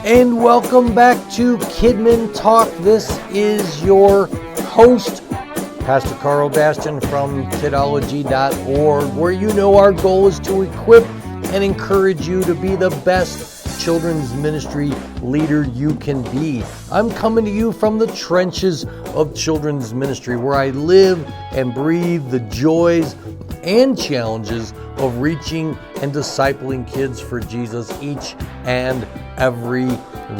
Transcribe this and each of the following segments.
And welcome back to Kidmin Talk. This is your host, Pastor Karl Bastian from Kidology.org, where you know our goal is to equip and encourage you to be the best children's ministry leader you can be. I'm coming to you from the trenches of children's ministry, where I live and breathe the joys and challenges of reaching and discipling kids for Jesus each and every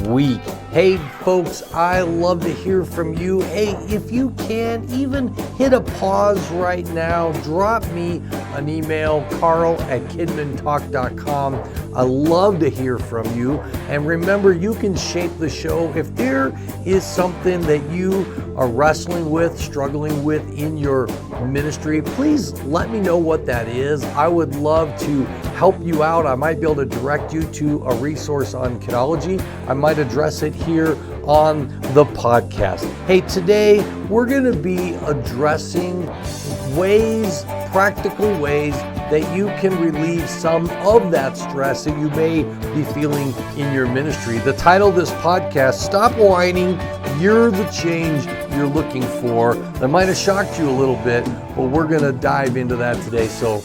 week. Hey folks, I love to hear from you. Hey, if you can, even hit a pause right now. Drop me an email, Karl@KidminTalk.com. I love to hear from you. And remember, you can shape the show. If there is something that you are wrestling with, struggling with in your ministry, please let me know what that is. I would love to help you out. I might be able to direct you to a resource on Kidology. I might address it here on the podcast. Hey, today we're going to be addressing practical ways that you can relieve some of that stress that you may be feeling in your ministry. The title of this podcast, Stop Whining, You're the Change You're Looking For. That might have shocked you a little bit, but we're going to dive into that today. So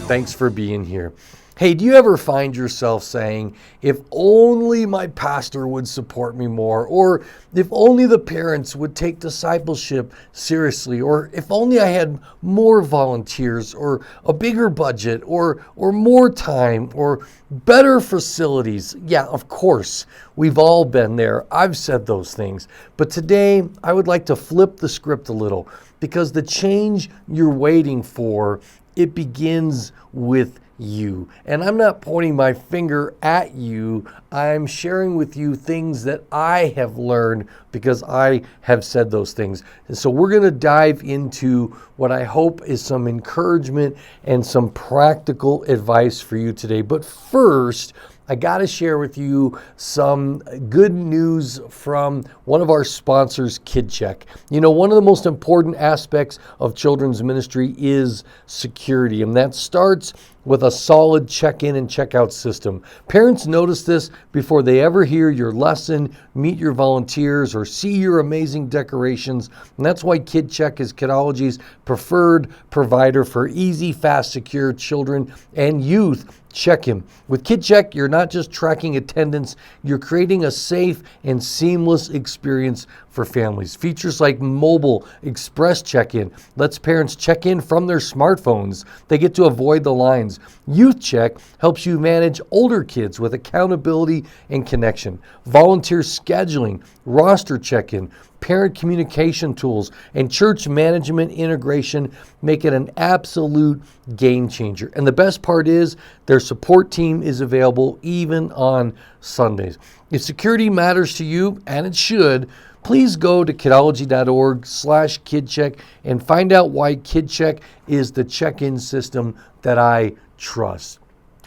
thanks for being here. Hey, do you ever find yourself saying, if only my pastor would support me more, or if only the parents would take discipleship seriously, or if only I had more volunteers, or a bigger budget, or more time, or better facilities? Yeah, of course, we've all been there. I've said those things. But today, I would like to flip the script a little, because the change you're waiting for, it begins with you. And I'm not pointing my finger at you. I'm sharing with you things that I have learned because I have said those things. And so we're going to dive into what I hope is some encouragement and some practical advice for you today. But first, I got to share with you some good news from one of our sponsors, KidCheck. You know, one of the most important aspects of children's ministry is security, and that starts with a solid check-in and check-out system. Parents notice this before they ever hear your lesson, meet your volunteers, or see your amazing decorations. And that's why KidCheck is Kidology's preferred provider for easy, fast, secure children and youth check-in. With KidCheck, you're not just tracking attendance, you're creating a safe and seamless experience for families. Features like mobile express check-in lets parents check in from their smartphones. They get to avoid the lines. Youth Check helps you manage older kids with accountability and connection. Volunteer scheduling, roster check-in, parent communication tools, and church management integration make it an absolute game changer. And the best part is their support team is available even on Sundays. If security matters to you, and it should, please go to Kidology.org/KidCheck and find out why KidCheck is the check-in system that I trust.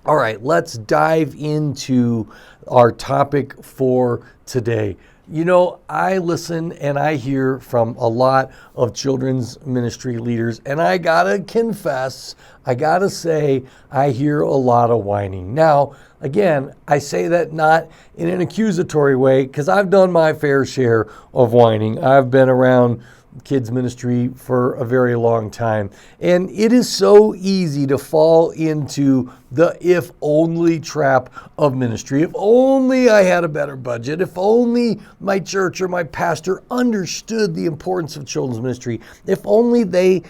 All right, let's dive into our topic for today. You know, I listen and I hear from a lot of children's ministry leaders, and I gotta confess, I gotta say, I hear a lot of whining. Now, again, I say that not in an accusatory way, because I've done my fair share of whining. I've been around kids ministry for a very long time. And it is so easy to fall into the if only trap of ministry. If only I had a better budget. If only my church or my pastor understood the importance of children's ministry. If only they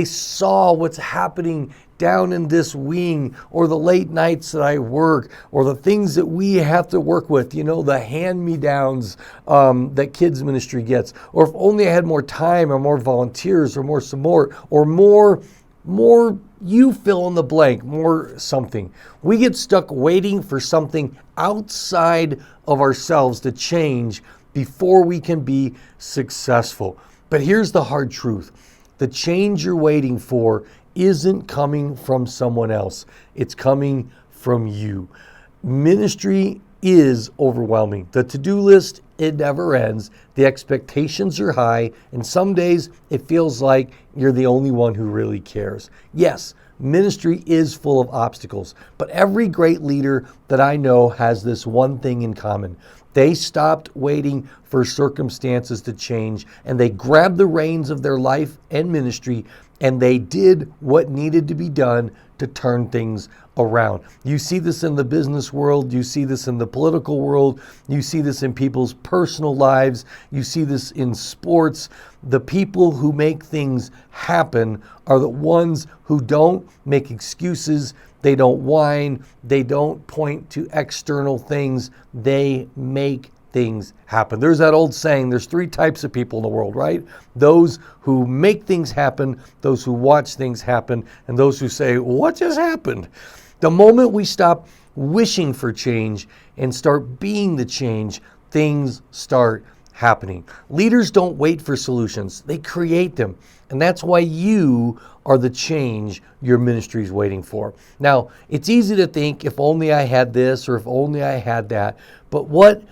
saw what's happening down in this wing, or the late nights that I work, or the things that we have to work with, you know, the hand-me-downs that kids ministry gets. Or if only I had more time, or more volunteers, or more support, or more you fill in the blank, more something. We get stuck waiting for something outside of ourselves to change before we can be successful. But here's the hard truth. The change you're waiting for isn't coming from someone else. It's coming from you. Ministry is overwhelming. The to-do list, it never ends. The expectations are high, and some days it feels like you're the only one who really cares. Yes, ministry is full of obstacles, but every great leader that I know has this one thing in common. They stopped waiting for circumstances to change, and they grabbed the reins of their life and ministry, and they did what needed to be done to turn things around. You see this in the business world, you see this in the political world, you see this in people's personal lives, you see this in sports. The people who make things happen are the ones who don't make excuses, they don't whine, they don't point to external things, they make things happen. There's that old saying, there's three types of people in the world, right? Those who make things happen, those who watch things happen, and those who say, what just happened? The moment we stop wishing for change and start being the change, things start happening. Leaders don't wait for solutions, they create them. And that's why you are the change your ministry is waiting for. Now, it's easy to think, if only I had this or if only I had that, but what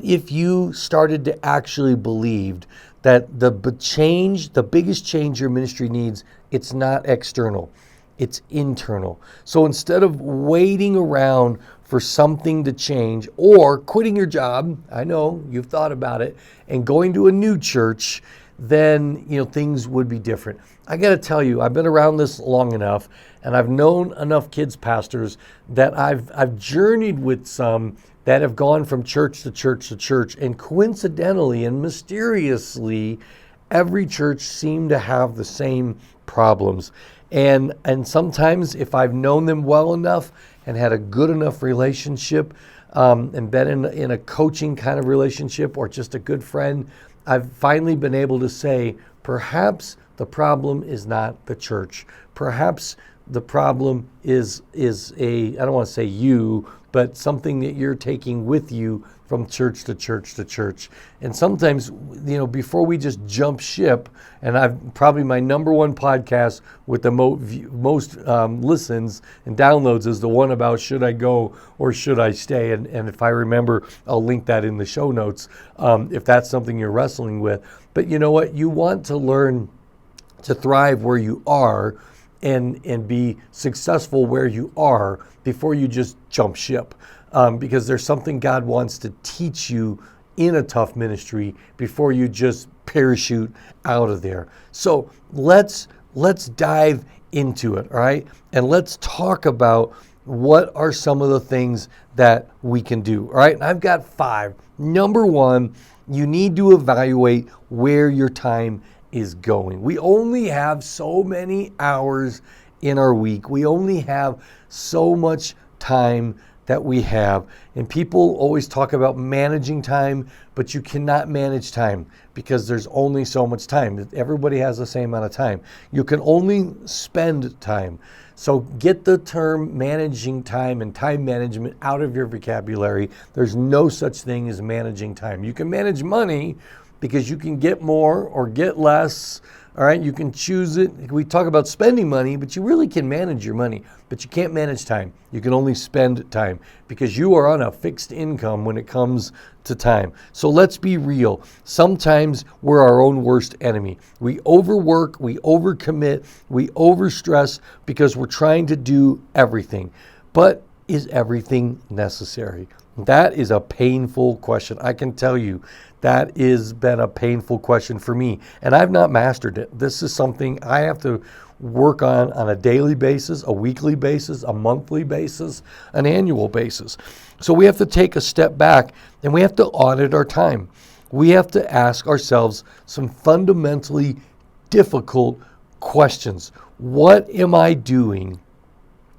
if you started to actually believe that the biggest change your ministry needs, it's not external, it's internal. So instead of waiting around for something to change or quitting your job, I know you've thought about it, and going to a new church, then things would be different. I got to tell you, I've been around this long enough, and I've known enough kids pastors that I've journeyed with some that have gone from church to church to church, and coincidentally and mysteriously, every church seemed to have the same problems. And sometimes, if I've known them well enough and had a good enough relationship, and been in a coaching kind of relationship or just a good friend, I've finally been able to say, perhaps the problem is not the church. Perhaps the problem is I don't want to say you, but something that you're taking with you from church to church to church. And sometimes, before we just jump ship, and I've probably my number one podcast with the most listens and downloads is the one about should I go or should I stay? And if I remember, I'll link that in the show notes if that's something you're wrestling with. But you know what? You want to learn to thrive where you are and be successful where you are before you just jump ship. Because there's something God wants to teach you in a tough ministry before you just parachute out of there. So let's dive into it, all right? And let's talk about what are some of the things that we can do, all right? And I've got 5. Number 1, you need to evaluate where your time is going. We only have so many hours in our week. We only have so much time that we have. And people always talk about managing time, but you cannot manage time because there's only so much time. Everybody has the same amount of time. You can only spend time. So get the term managing time and time management out of your vocabulary. There's no such thing as managing time. You can manage money because you can get more or get less. All right, you can choose it. We talk about spending money, but you really can manage your money, but you can't manage time. You can only spend time because you are on a fixed income when it comes to time. So let's be real. Sometimes we're our own worst enemy. We overwork, we overcommit, we overstress because we're trying to do everything. But is everything necessary? That is a painful question. I can tell you that has been a painful question for me, and I've not mastered it. This is something I have to work on a daily basis, a weekly basis, a monthly basis, an annual basis. So we have to take a step back and we have to audit our time. We have to ask ourselves some fundamentally difficult questions. What am I doing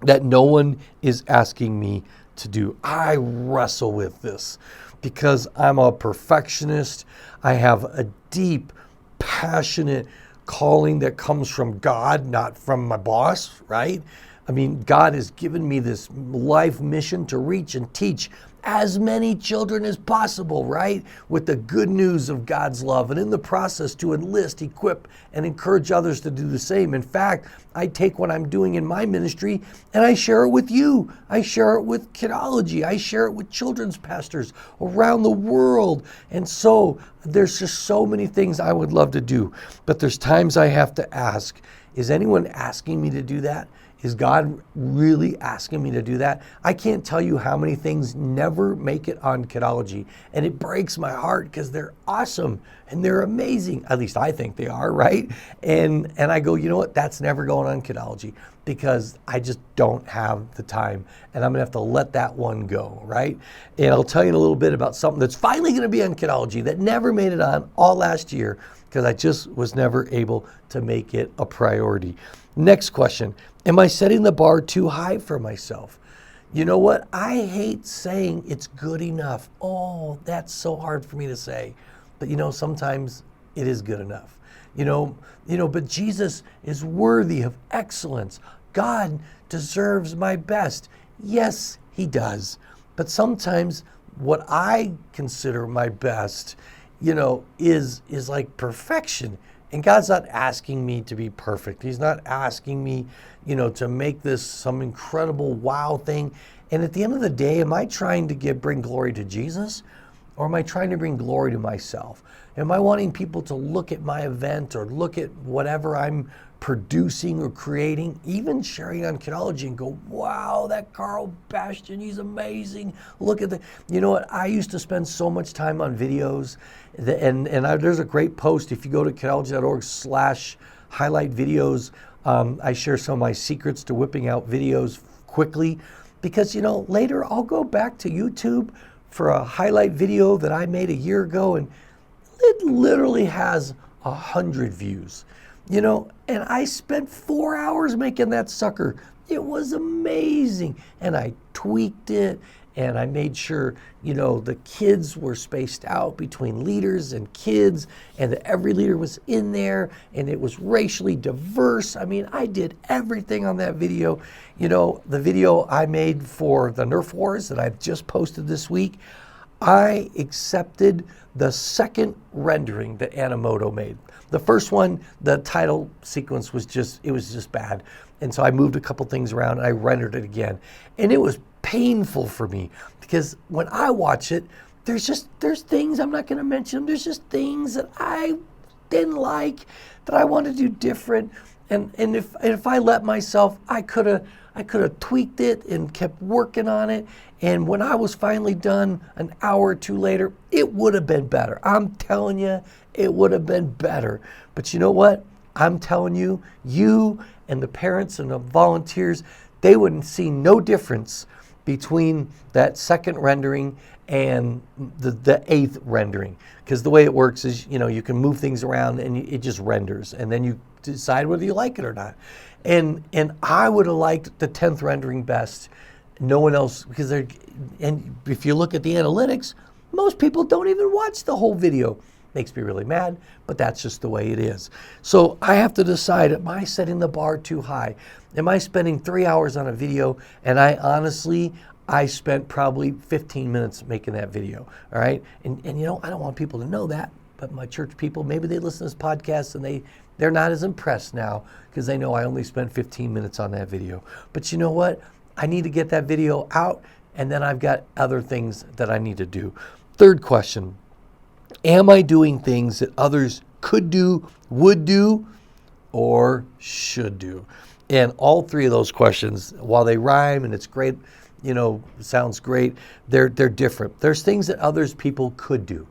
that no one is asking me to do? I wrestle with this because I'm a perfectionist. I have a deep, passionate calling that comes from God, not from my boss, right? I mean, God has given me this life mission to reach and teach as many children as possible, right? With the good news of God's love, and in the process to enlist, equip, and encourage others to do the same. In fact, I take what I'm doing in my ministry and I share it with you. I share it with Kidology. I share it with children's pastors around the world. And so there's just so many things I would love to do. But there's times I have to ask, is anyone asking me to do that? Is God really asking me to do that? I can't tell you how many things never make it on Kidology, and it breaks my heart because they're awesome and they're amazing. At least I think they are, right? And I go, you know what? That's never going on Kidology because I just don't have the time, and I'm gonna have to let that one go, right? And I'll tell you in a little bit about something that's finally gonna be on Kidology that never made it on all last year because I just was never able to make it a priority. Next question. Am I setting the bar too high for myself? You know what? I hate saying it's good enough. Oh, that's so hard for me to say. But sometimes it is good enough. But Jesus is worthy of excellence. God deserves my best. Yes, he does. But sometimes what I consider my best, is like perfection. And God's not asking me to be perfect. He's not asking me, to make this some incredible wow thing. And at the end of the day, am I trying to bring glory to Jesus, or am I trying to bring glory to myself? Am I wanting people to look at my event or look at whatever I'm producing or creating, even sharing on Kidology, and go, wow, that Karl Bastian, he's amazing. Look at you know what? I used to spend so much time on videos, there's a great post. If you go to Kidology.org/highlight videos, I share some of my secrets to whipping out videos quickly, because later I'll go back to YouTube for a highlight video that I made a year ago, and it literally has 100 views. And I spent 4 hours making that sucker. It was amazing. And I tweaked it, and I made sure, the kids were spaced out between leaders and kids, and that every leader was in there, and it was racially diverse. I mean, I did everything on that video. The video I made for the Nerf Wars that I've just posted this week, I accepted the second rendering that Animoto made. The first one, the title sequence was just bad. And so I moved a couple things around and I rendered it again. And it was painful for me because when I watch it, there's things, I'm not going to mention them, there's just things that I didn't like, that I want to do different. And if I let myself, I could have tweaked it and kept working on it. And when I was finally done an hour or two later, it would have been better. I'm telling you, it would have been better. But you know what? I'm telling you, you and the parents and the volunteers, they wouldn't see no difference between that second rendering and the eighth rendering. Because the way it works is, you can move things around and it just renders. And then you decide whether you like it or not. And I would have liked the 10th rendering best. No one else, because and if you look at the analytics, most people don't even watch the whole video. Makes me really mad, but that's just the way it is. So I have to decide, am I setting the bar too high? Am I spending 3 hours on a video? And I spent probably 15 minutes making that video, all right? And I don't want people to know that, but my church people, maybe they listen to this podcast and they're not as impressed now because they know I only spent 15 minutes on that video. But you know what? I need to get that video out, and then I've got other things that I need to do. Third question, am I doing things that others could do, would do, or should do? And all three of those questions, while they rhyme and it's great, sounds great, they're different. There's things that people could do.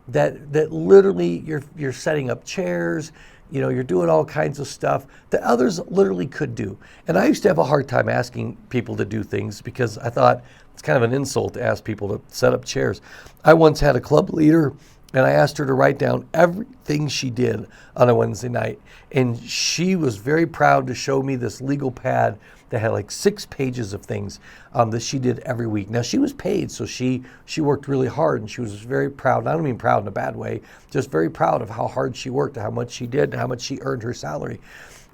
That literally you're setting up chairs, you're doing all kinds of stuff that others literally could do. And I used to have a hard time asking people to do things because I thought it's kind of an insult to ask people to set up chairs. I once had a club leader and I asked her to write down everything she did on a Wednesday night. And she was very proud to show me this legal pad that had like 6 pages of things that she did every week. Now, she was paid, so she worked really hard, and she was very proud. And I don't mean proud in a bad way, just very proud of how hard she worked, how much she did, and how much she earned her salary.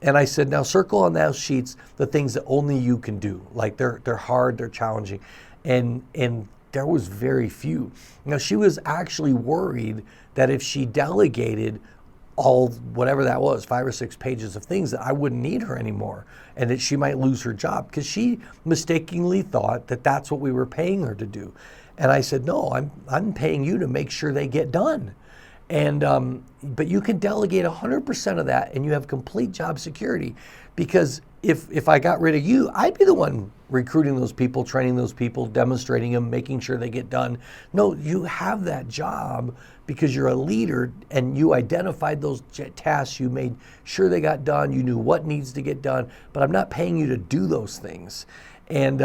And I said, now circle on those sheets the things that only you can do. Like they're hard, they're challenging. And there was very few. Now, she was actually worried that if she delegated all, whatever that was, 5 or 6 pages of things, that I wouldn't need her anymore and that she might lose her job because she mistakenly thought that that's what we were paying her to do. And I said, no, I'm paying you to make sure they get done. But you can delegate 100% of that and you have complete job security. Because if I got rid of you, I'd be the one recruiting those people, training those people, demonstrating them, making sure they get done. No, you have that job because you're a leader and you identified those tasks, you made sure they got done, you knew what needs to get done, but I'm not paying you to do those things. And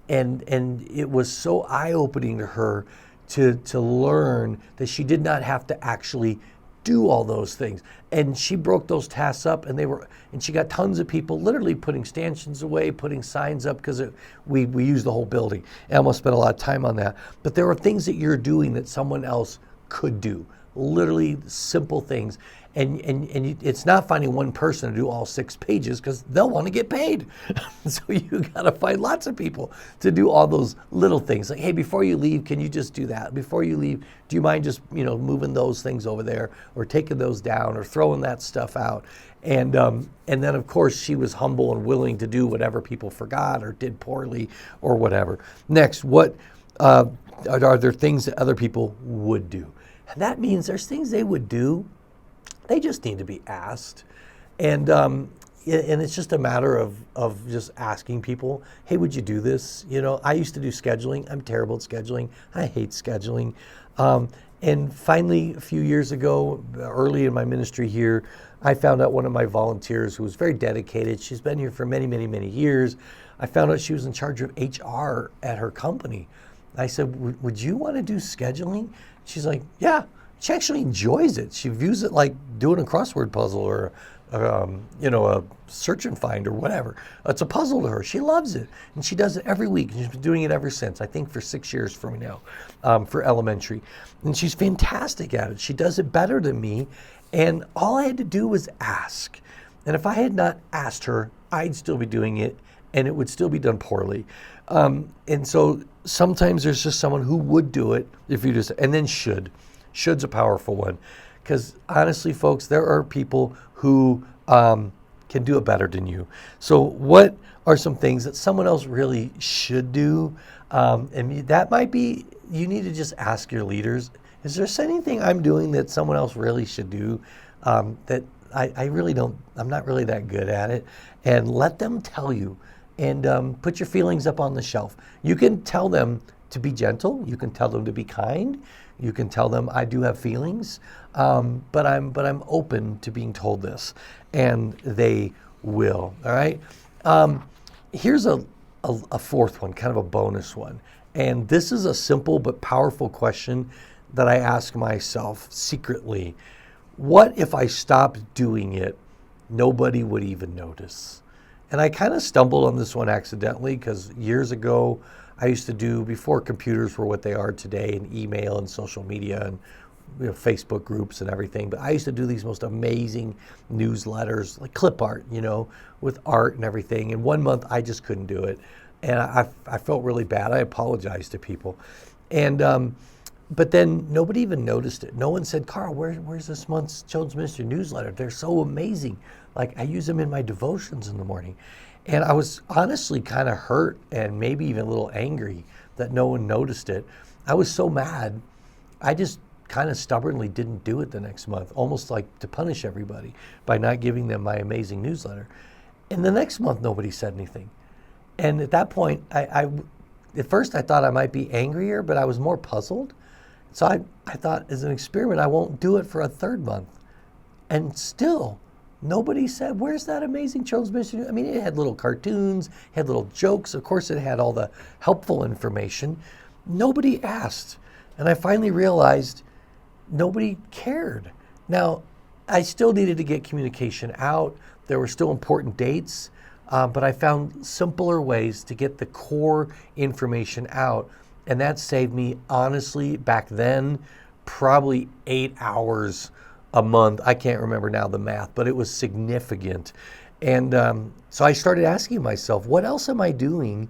it was so eye-opening to her to learn that she did not have to actually do all those things. And she broke those tasks up, and she got tons of people literally putting stanchions away, putting signs up, because we used the whole building. And I almost spent a lot of time on that. But there are things that you're doing that someone else could do, literally simple things. And it's not finding one person to do all 6 pages because they'll want to get paid. So you got to find lots of people to do all those little things. Like, hey, before you leave, can you just do that? Before you leave, do you mind just moving those things over there, or taking those down, or throwing that stuff out? And then of course she was humble and willing to do whatever people forgot or did poorly or whatever. Next, what are there things that other people would do? And that means there's things they would do. They just need to be asked. And it's just a matter of just asking people, hey, would you do this? I used to do scheduling. I'm terrible at scheduling. I hate scheduling. And finally, a few years ago, early in my ministry here, I found out one of my volunteers who was very dedicated. She's been here for many, many, many years. I found out she was in charge of HR at her company. I said, would you want to do scheduling? She's like, yeah. She actually enjoys it. She views it like doing a crossword puzzle or, a search and find or whatever. It's a puzzle to her. She loves it. And she does it every week. She's been doing it ever since, I think for 6 years for me now, for elementary. And she's fantastic at it. She does it better than me. And all I had to do was ask. And if I had not asked her, I'd still be doing it and it would still be done poorly. And so sometimes there's just someone who would do it if you just, and then should. Should's a powerful one, because honestly, folks, there are people who can do it better than you. So what are some things that someone else really should do? And that might be, you need to just ask your leaders, is there anything I'm doing that someone else really should do that I really don't, I'm not really that good at it? And let them tell you, and put your feelings up on the shelf. You can tell them to be gentle. You can tell them to be kind. You can tell them I do have feelings, but I'm open to being told this, and they will. All right. Here's a fourth one, kind of a bonus one, and this is a simple but powerful question that I ask myself secretly. What if I stopped doing it? Nobody would even notice. And I kind of stumbled on this one accidentally, because years ago, I used to do, before computers were what they are today, and email and social media and Facebook groups and everything, but I used to do these most amazing newsletters, like clip art, with art and everything. And one month I just couldn't do it. And I felt really bad. I apologized to people. And but then nobody even noticed it. No one said, Karl, where's this month's Children's Ministry newsletter? They're so amazing. Like, I use them in my devotions in the morning. And I was honestly kind of hurt and maybe even a little angry that no one noticed it. I was so mad, I just kind of stubbornly didn't do it the next month, almost like to punish everybody by not giving them my amazing newsletter. And the next month, nobody said anything. And at that point, at first I thought I might be angrier, but I was more puzzled. So I thought, as an experiment, I won't do it for a third month. And still, nobody said, where's that amazing children's ministry? I mean, it had little cartoons, had little jokes. Of course, it had all the helpful information. Nobody asked. And I finally realized nobody cared. Now, I still needed to get communication out. There were still important dates, but I found simpler ways to get the core information out. And that saved me, honestly, back then, probably 8 hours a month. I can't remember now the math, but it was significant. And so I started asking myself, what else am I doing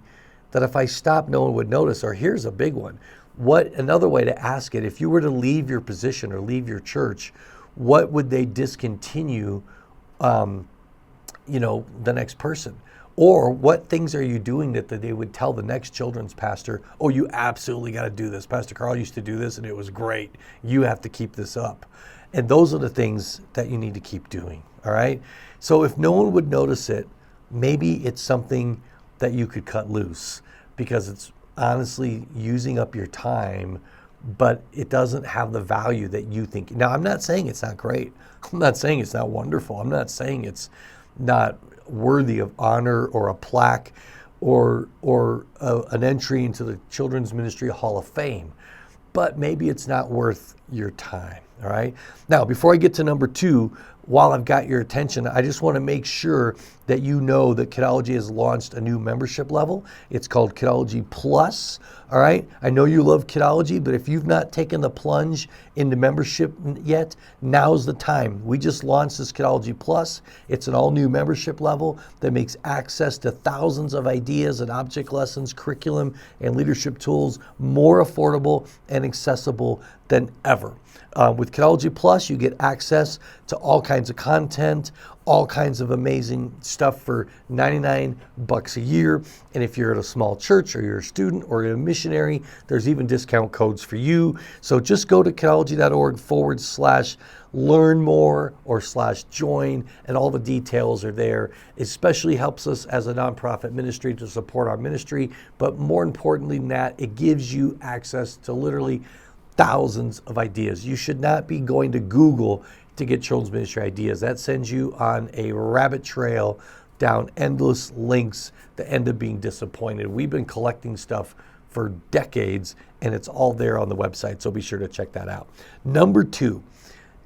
that if I stopped, no one would notice? Or here's a big one. Another way to ask it, if you were to leave your position or leave your church, what would they discontinue, the next person? Or what things are you doing that they would tell the next children's pastor, oh, you absolutely got to do this. Pastor Karl used to do this and it was great. You have to keep this up. And those are the things that you need to keep doing, all right? So if no one would notice it, maybe it's something that you could cut loose, because it's honestly using up your time, but it doesn't have the value that you think. Now, I'm not saying it's not great. I'm not saying it's not wonderful. I'm not saying it's not worthy of honor or a plaque or an entry into the Children's Ministry Hall of Fame. But maybe it's not worth your time, all right? Now, before I get to number 2, while I've got your attention, I just want to make sure that you know that Kidology has launched a new membership level. It's called Kidology Plus, all right? I know you love Kidology, but if you've not taken the plunge into membership yet, now's the time. We just launched this Kidology Plus. It's an all-new membership level that makes access to thousands of ideas and object lessons, curriculum, and leadership tools more affordable and accessible than ever. With Kidology Plus, you get access to all kinds of content, all kinds of amazing stuff for $99 a year. And if you're at a small church or you're a student or you're a missionary, there's even discount codes for you. So just go to Kidology.org/learn more or /join, and all the details are there. It especially helps us as a nonprofit ministry to support our ministry. But more importantly than that, it gives you access to literally thousands of ideas. You should not be going to Google to get children's ministry ideas. That sends you on a rabbit trail down endless links that end up being disappointed. We've been collecting stuff for decades, and it's all there on the website, so be sure to check that out. Number 2,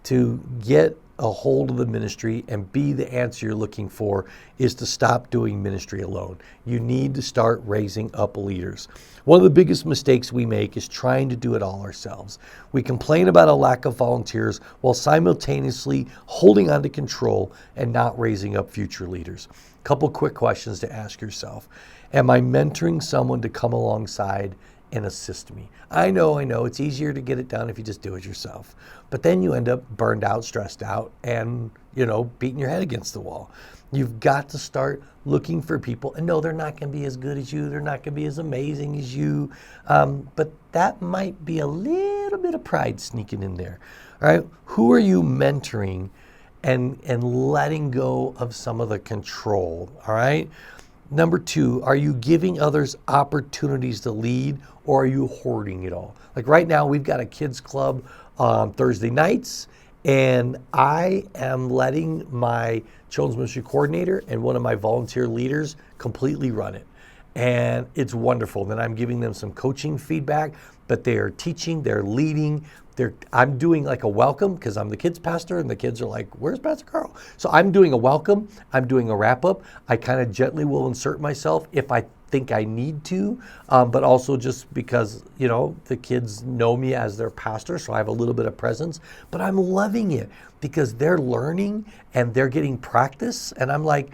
to get a hold of the ministry and be the answer you're looking for, is to stop doing ministry alone. You need to start raising up leaders. One of the biggest mistakes we make is trying to do it all ourselves. We complain about a lack of volunteers while simultaneously holding on to control and not raising up future leaders. A couple quick questions to ask yourself. Am I mentoring someone to come alongside and assist me? I know it's easier to get it done if you just do it yourself. But then you end up burned out, stressed out, and beating your head against the wall. You've got to start looking for people. And no, they're not going to be as good as you. They're not going to be as amazing as you. But that might be a little bit of pride sneaking in there. All right. Who are you mentoring and letting go of some of the control? All right. Number 2, are you giving others opportunities to lead, or are you hoarding it all? Like right now, we've got a kids club on Thursday nights, and I am letting my children's ministry coordinator and one of my volunteer leaders completely run it. And it's wonderful. Then I'm giving them some coaching feedback, but they are teaching, they're leading. I'm doing like a welcome, because I'm the kids pastor, and the kids are like, where's Pastor Karl? So I'm doing a welcome, I'm doing a wrap up. I kind of gently will insert myself if I think I need to, but also just because, the kids know me as their pastor, so I have a little bit of presence. But I'm loving it because they're learning and they're getting practice. And I'm like,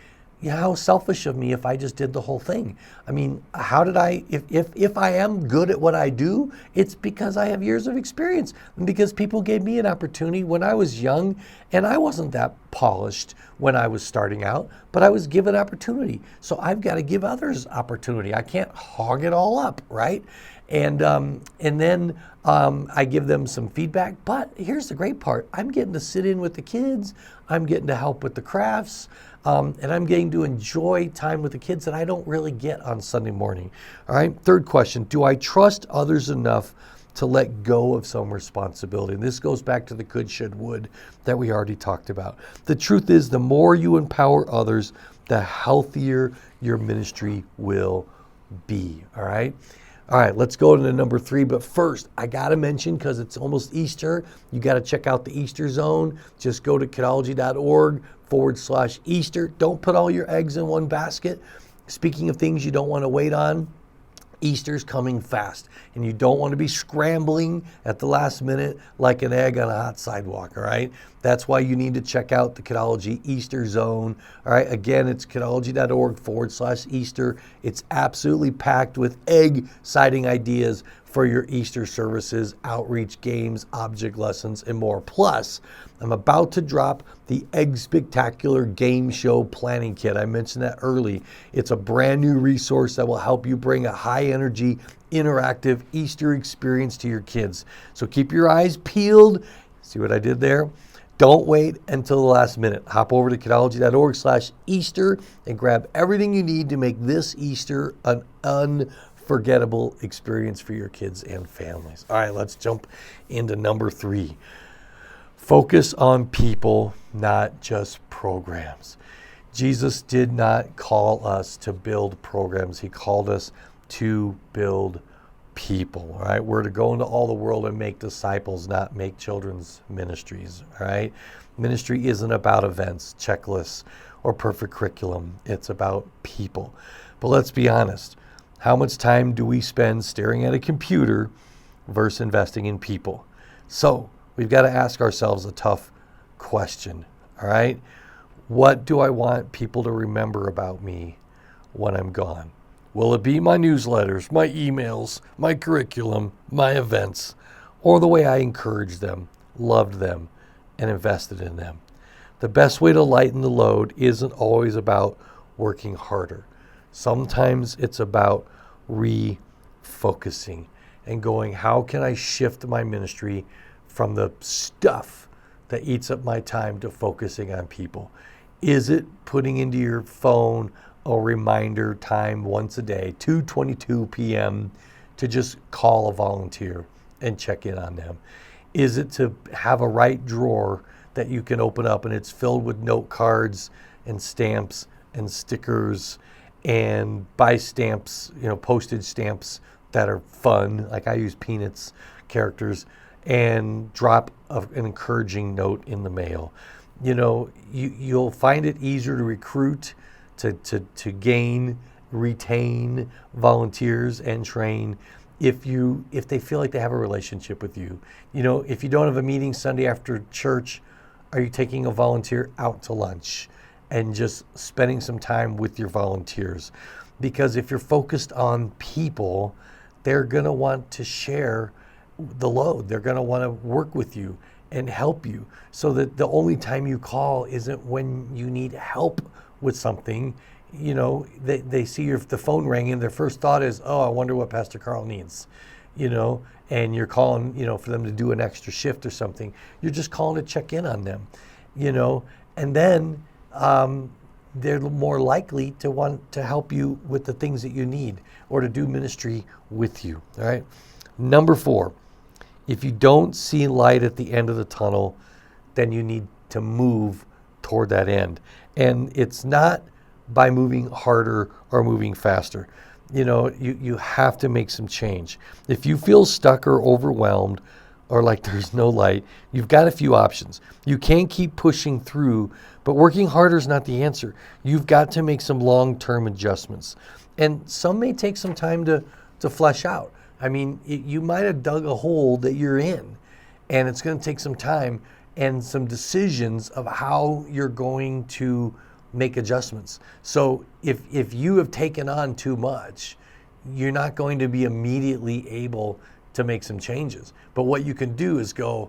how selfish of me if I just did the whole thing. I mean, how did I, if I am good at what I do, it's because I have years of experience, and because people gave me an opportunity when I was young, and I wasn't that polished when I was starting out, but I was given opportunity. So I've got to give others opportunity. I can't hog it all up, right? And then I give them some feedback. But here's the great part. I'm getting to sit in with the kids. I'm getting to help with the crafts. And I'm getting to enjoy time with the kids that I don't really get on Sunday morning. All right. 3rd question. Do I trust others enough to let go of some responsibility? And this goes back to the could, should, would that we already talked about. The truth is, the more you empower others, the healthier your ministry will be. All right. All right, let's go to number 3. But first, I got to mention, because it's almost Easter, you got to check out the Easter Zone. Just go to Kidology.org/Easter. Don't put all your eggs in one basket. Speaking of things you don't want to wait on, Easter's coming fast, and you don't want to be scrambling at the last minute like an egg on a hot sidewalk, all right? That's why you need to check out the Kidology Easter Zone, all right? Again, it's Kidology.org/Easter. It's absolutely packed with egg-citing ideas for your Easter services, outreach, games, object lessons, and more. Plus, I'm about to drop the Egg Spectacular Game Show Planning Kit. I mentioned that early. It's a brand new resource that will help you bring a high-energy, interactive Easter experience to your kids. So keep your eyes peeled. See what I did there? Don't wait until the last minute. Hop over to Kidology.org/Easter and grab everything you need to make this Easter an unforgettable experience for your kids and families. All right, let's jump into number 3. Focus on people, not just programs. Jesus did not call us to build programs. He called us to build people, all right? We're to go into all the world and make disciples, not make children's ministries, all right? Ministry isn't about events, checklists, or perfect curriculum. It's about people. But let's be honest. How much time do we spend staring at a computer versus investing in people? So we've got to ask ourselves a tough question, all right? What do I want people to remember about me when I'm gone? Will it be my newsletters, my emails, my curriculum, my events, or the way I encouraged them, loved them, and invested in them? The best way to lighten the load isn't always about working harder. Sometimes it's about refocusing and going, how can I shift my ministry from the stuff that eats up my time to focusing on people? Is it putting into your phone a reminder time once a day, 2:22 p.m., to just call a volunteer and check in on them? Is it to have a right drawer that you can open up and it's filled with note cards and stamps and stickers and buy stamps, postage stamps that are fun, like I use Peanuts characters, and drop an encouraging note in the mail? You'll find it easier to recruit, to gain, retain volunteers and train if they feel like they have a relationship with you. If you don't have a meeting Sunday after church, are you taking a volunteer out to lunch and just spending some time with your volunteers? Because if you're focused on people, they're going to want to share the load. They're going to want to work with you and help you, so that the only time you call isn't when you need help with something. They see the phone ring and their first thought is, oh, I wonder what Pastor Karl needs, and you're calling, for them to do an extra shift or something. You're just calling to check in on them, and then they're more likely to want to help you with the things that you need or to do ministry with you, all right? Number 4, if you don't see light at the end of the tunnel, then you need to move toward that end. And it's not by moving harder or moving faster. You have to make some change. If you feel stuck or overwhelmed or like there's no light, you've got a few options. You can't keep pushing through, but working harder is not the answer. You've got to make some long-term adjustments. And some may take some time to flesh out. I mean, you might have dug a hole that you're in, and it's going to take some time and some decisions of how you're going to make adjustments. So if you have taken on too much, you're not going to be immediately able to make some changes. But what you can do is go,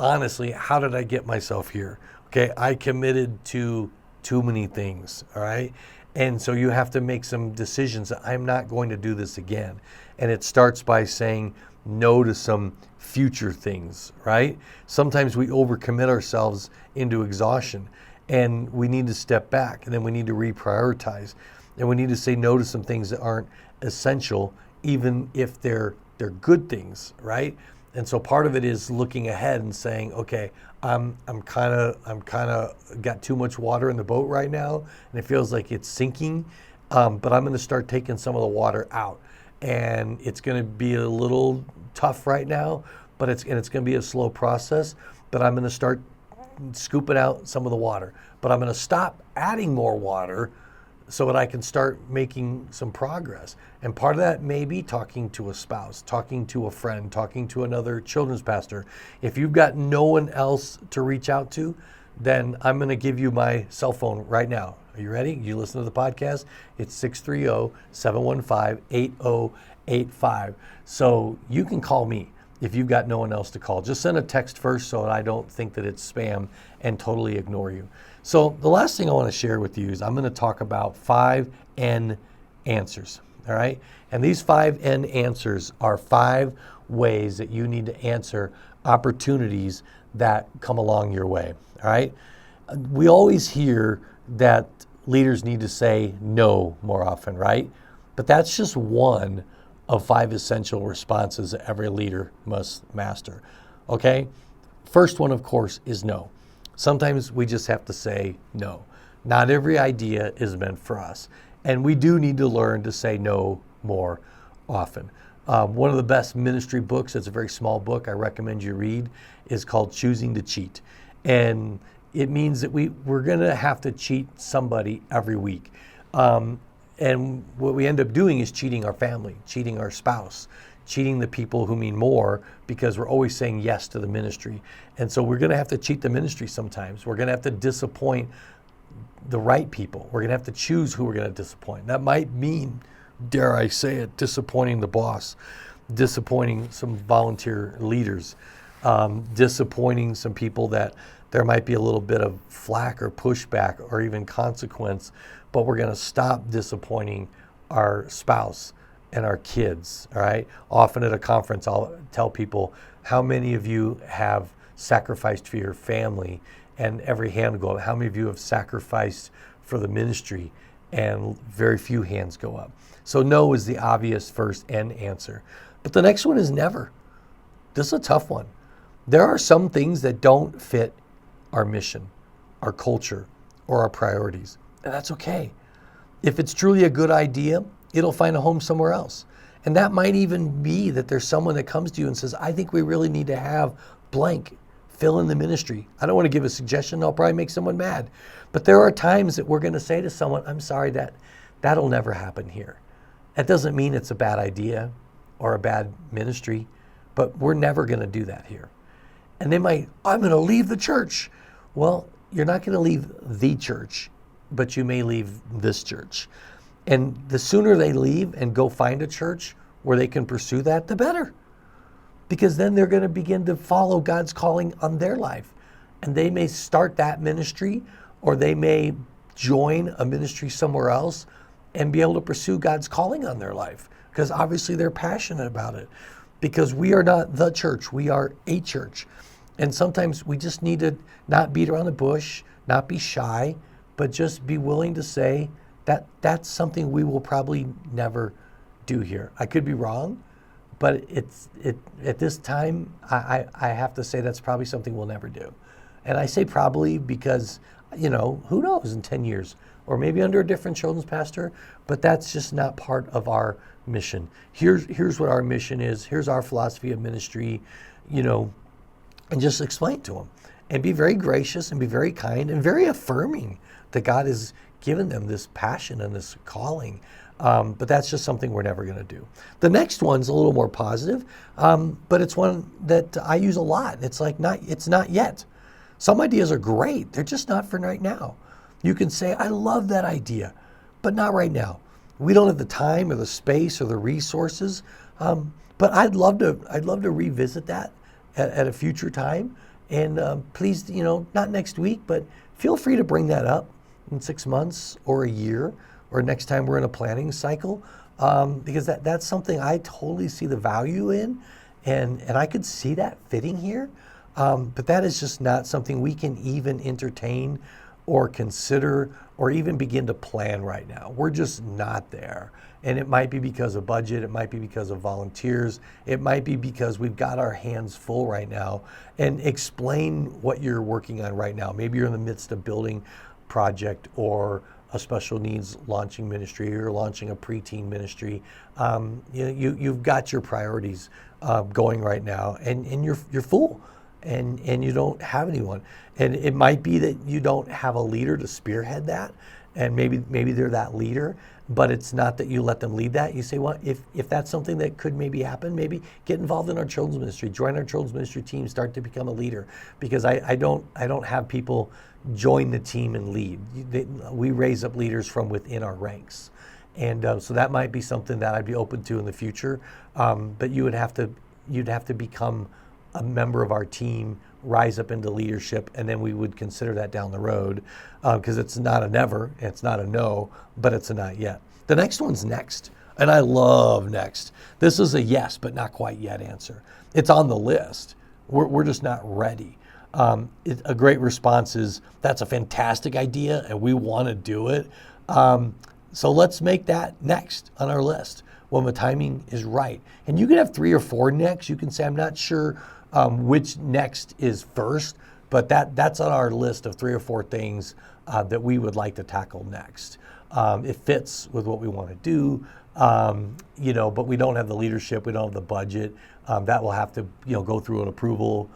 honestly, how did I get myself here? Okay, I committed to too many things, all right? And so you have to make some decisions that I'm not going to do this again. And it starts by saying no to some future things, right? Sometimes we overcommit ourselves into exhaustion, and we need to step back, and then we need to reprioritize. And we need to say no to some things that aren't essential, even if they're good things, right? And so part of it is looking ahead and saying, okay, I'm kind of got too much water in the boat right now, and it feels like it's sinking. But I'm going to start taking some of the water out, and it's going to be a little tough right now, but it's going to be a slow process. But I'm going to start scooping out some of the water. But I'm going to stop adding more water so that I can start making some progress. And part of that may be talking to a spouse, talking to a friend, talking to another children's pastor. If you've got no one else to reach out to, then I'm going to give you my cell phone right now. Are you ready? You listen to the podcast? It's 630-715-8085. So you can call me if you've got no one else to call. Just send a text first so that I don't think that it's spam and totally ignore you. So the last thing I want to share with you is I'm going to talk about 5 N answers, all right? And these 5 N answers are 5 ways that you need to answer opportunities that come along your way. All right. We always hear that leaders need to say no more often, right? But that's just one of 5 essential responses that every leader must master. Okay? First one, of course, is no. Sometimes we just have to say no. Not every idea is meant for us. And we do need to learn to say no more often. One of the best ministry books, it's a very small book I recommend you read, is called Choosing to Cheat. And it means that we're going to have to cheat somebody every week. And what we end up doing is cheating our family, cheating our spouse, cheating the people who mean more, because we're always saying yes to the ministry. And so we're going to have to cheat the ministry sometimes. We're going to have to disappoint the right people. We're going to have to choose who we're going to disappoint. That might mean, dare I say it, disappointing the boss, disappointing some volunteer leaders, disappointing some people that there might be a little bit of flack or pushback or even consequence, but we're going to stop disappointing our spouse and our kids, all right? Often at a conference, I'll tell people, how many of you have sacrificed for your family? And every hand will go up. How many of you have sacrificed for the ministry? And very few hands go up. So no is the obvious first and answer. But the next one is never. This is a tough one. There are some things that don't fit our mission, our culture, or our priorities. And that's okay. If it's truly a good idea, it'll find a home somewhere else. And that might even be that there's someone that comes to you and says, I think we really need to have blank fill in the ministry. I don't want to give a suggestion. I'll probably make someone mad. But there are times that we're going to say to someone, I'm sorry, that'll never happen here. That doesn't mean it's a bad idea or a bad ministry, but we're never going to do that here. And they might, I'm going to leave the church. Well, you're not going to leave the church, but you may leave this church. And the sooner they leave and go find a church where they can pursue that, the better. Because then they're going to begin to follow God's calling on their life. And they may start that ministry, or they may join a ministry somewhere else and be able to pursue God's calling on their life. Because obviously they're passionate about it. Because we are not the church, we are a church. And sometimes we just need to not beat around the bush, not be shy, but just be willing to say that that's something we will probably never do here. I could be wrong, but at this time, I have to say that's probably something we'll never do. And I say probably because, who knows in 10 years, or maybe under a different children's pastor, but that's just not part of our mission. Here's what our mission is. Here's our philosophy of ministry, and just explain to them. And be very gracious and be very kind and very affirming that God has given them this passion and this calling. But that's just something we're never going to do. The next one's a little more positive, but it's one that I use a lot. It's like, it's not yet. Some ideas are great. They're just not for right now. You can say, I love that idea, but not right now. We don't have the time or the space or the resources. But I'd love to revisit that at a future time. And please, not next week, but feel free to bring that up in 6 months or a year or next time we're in a planning cycle, because that's something I totally see the value in, and I could see that fitting here. But that is just not something we can even entertain or consider or even begin to plan right now. We're just not there. And it might be because of budget, it might be because of volunteers, it might be because we've got our hands full right now. And explain what you're working on right now. Maybe you're in the midst of building a project or a special needs launching ministry, or launching a preteen ministry. You've got your priorities going right now, and you're full. And you don't have anyone. And it might be that you don't have a leader to spearhead that, and maybe they're that leader, but it's not that you let them lead that. You say, well, if that's something that could maybe happen, maybe get involved in our children's ministry, join our children's ministry team, start to become a leader. Because I don't have people join the team and lead. We raise up leaders from within our ranks. And so that might be something that I'd be open to in the future. But you'd have to become a member of our team, rise up into leadership, and then we would consider that down the road, because it's not a never, it's not a no, but it's a not yet. The next one's next, and I love next. This is a yes, but not quite yet answer. It's on the list, We're just not ready. A great response is, that's a fantastic idea and we want to do it. So let's make that next on our list when the timing is right. And you can have 3 or 4 next. You can say, I'm not sure which next is first, but that's on our list of 3 or 4 things that we would like to tackle next. It fits with what we want to do, but we don't have the leadership, we don't have the budget. That will have to, go through an approval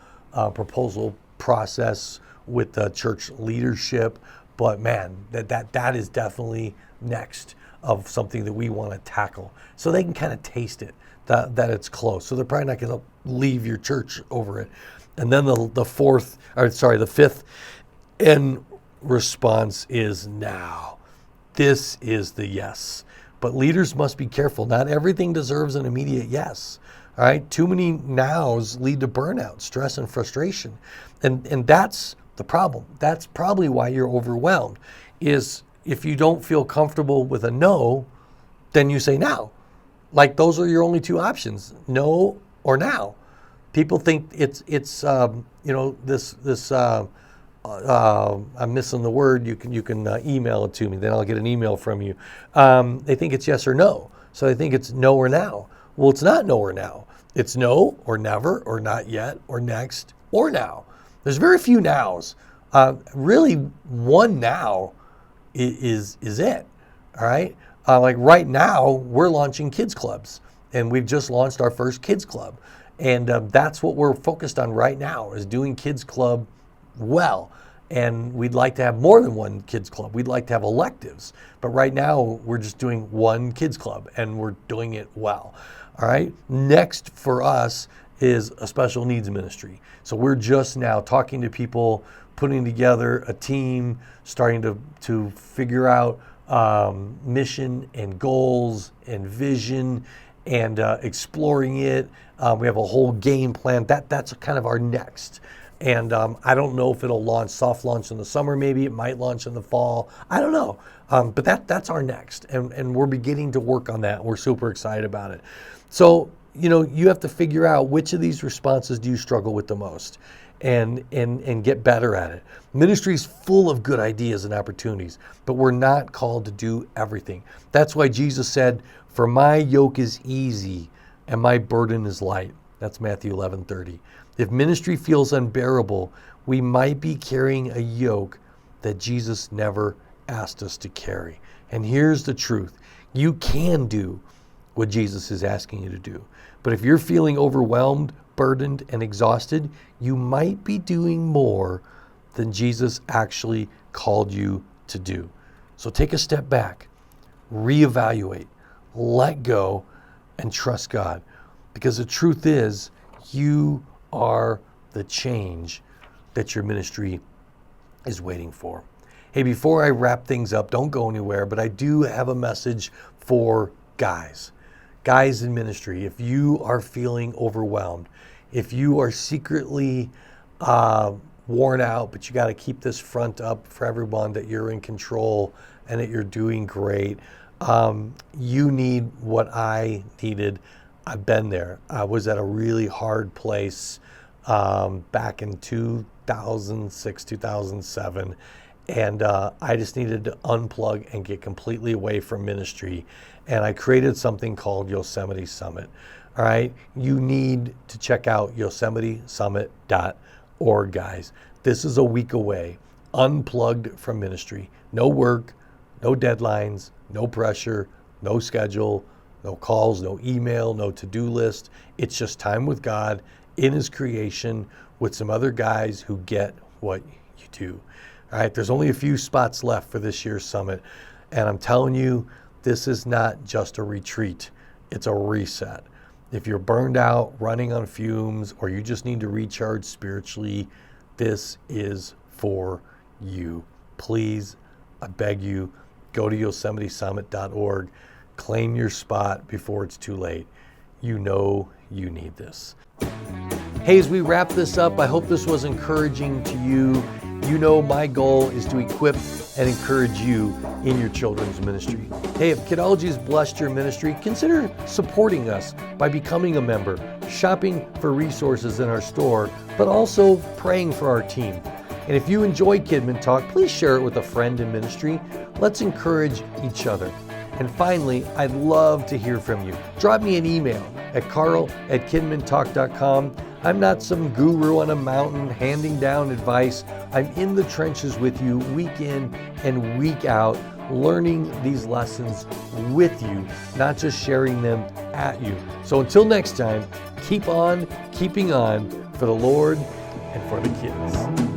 proposal process with the church leadership. But man, that is definitely next of something that we want to tackle, so they can kind of taste it, that it's close. So they're probably not going to leave your church over it. And then the fifth end response is now. This is the yes. But leaders must be careful. Not everything deserves an immediate yes. All right. Too many nows lead to burnout, stress, and frustration. And that's the problem. That's probably why you're overwhelmed, is if you don't feel comfortable with a no, then you say now. Like, those are your only 2 options, no or now. People think it's I'm missing the word. You can email it to me. Then I'll get an email from you. They think it's yes or no. So they think it's no or now. Well, it's not no or now. It's no or never or not yet or next or now. There's very few nows. Really, one now is it. All right. Like right now, we're launching kids clubs, and we've just launched our first kids club. And that's what we're focused on right now, is doing kids club well. And we'd like to have more than one kids club. We'd like to have electives. But right now, we're just doing one kids club, and we're doing it well. All right. Next for us is a special needs ministry. So we're just now talking to people, putting together a team, starting to figure out mission and goals and vision, and exploring it. We have a whole game plan. That's kind of our next. And I don't know if it'll soft launch in the summer. Maybe it might launch in the fall. I don't know. But that's our next. And we're beginning to work on that. We're super excited about it. So, you have to figure out which of these responses do you struggle with the most, and get better at it. Ministry is full of good ideas and opportunities, but we're not called to do everything. That's why Jesus said, "For my yoke is easy and my burden is light." That's Matthew 11:30. If ministry feels unbearable, we might be carrying a yoke that Jesus never asked us to carry. And here's the truth. You can do what Jesus is asking you to do. But if you're feeling overwhelmed, burdened, and exhausted, you might be doing more than Jesus actually called you to do. So take a step back, reevaluate, let go, and trust God. Because the truth is, you are the change that your ministry is waiting for. Hey, before I wrap things up, don't go anywhere, but I do have a message for guys in ministry. If you are feeling overwhelmed, if you are secretly worn out, but you got to keep this front up for everyone that you're in control and that you're doing great, you need what I needed. I've been there. I was at a really hard place back in 2006, 2007. And I just needed to unplug and get completely away from ministry. And I created something called Yosemite Summit. All right. You need to check out YosemiteSummit.org, guys. This is a week away, unplugged from ministry. No work, no deadlines, no pressure, no schedule, no calls, no email, no to-do list. It's just time with God in His creation with some other guys who get what you do. All right, there's only a few spots left for this year's summit. And I'm telling you, this is not just a retreat. It's a reset. If you're burned out, running on fumes, or you just need to recharge spiritually, this is for you. Please, I beg you, go to YosemiteSummit.org. Claim your spot before it's too late. You know you need this. Hey, as we wrap this up, I hope this was encouraging to you. You know my goal is to equip and encourage you in your children's ministry. Hey, if Kidology has blessed your ministry, consider supporting us by becoming a member, shopping for resources in our store, but also praying for our team. And if you enjoy Kidmin Talk, please share it with a friend in ministry. Let's encourage each other. And finally, I'd love to hear from you. Drop me an email at Karl@KidminTalk.com. I'm not some guru on a mountain handing down advice. I'm in the trenches with you week in and week out, learning these lessons with you, not just sharing them at you. So until next time, keep on keeping on for the Lord and for the kids.